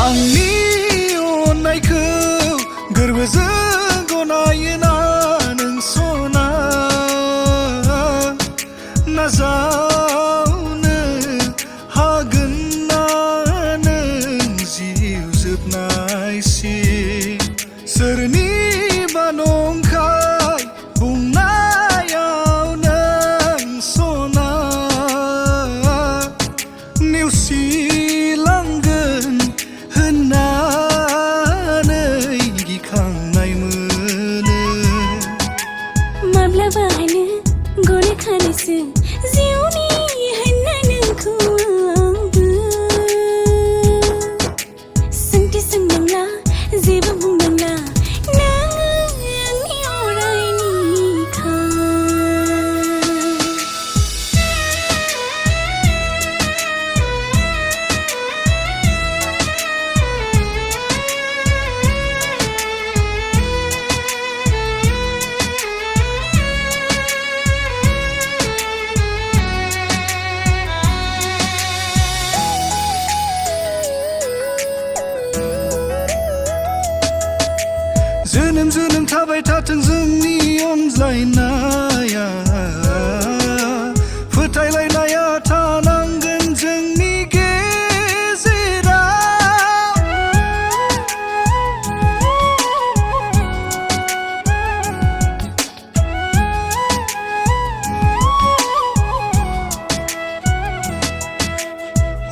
आंनि अननायखौ गोरबोजों गनायोना नों सना नाजावनो हागोन ना नों जिउ जोबनायसिम सोरनिबा नंखाय बुंनायाव नों सना नेवसिलांगोन होननानै गिखांनाय मोनो माब्लाबानो गले खानोसो जिउनि होनना नोंखौ आंबो सोंथि सोंनांला जेबो बुंनांला नोङो आंनि अरायनिखा जोनोम जोनोम थाबाय थाथों जोंनि अनज्लायनाया फोथायलायनाया थानांगोन जोंनि गेजेराव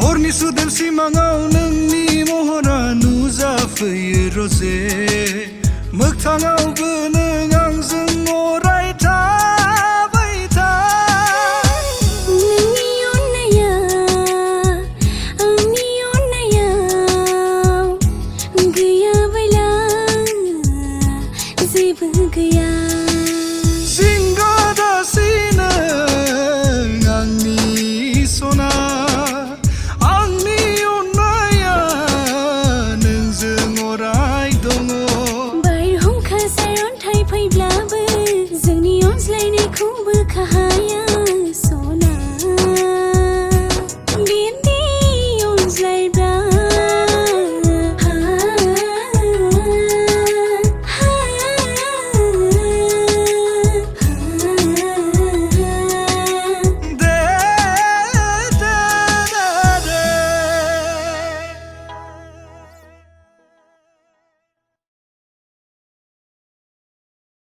हरनि सुदेम सिमाङाव नोंनि महरा नुजाफैयो रजे मोगथाङावबो नों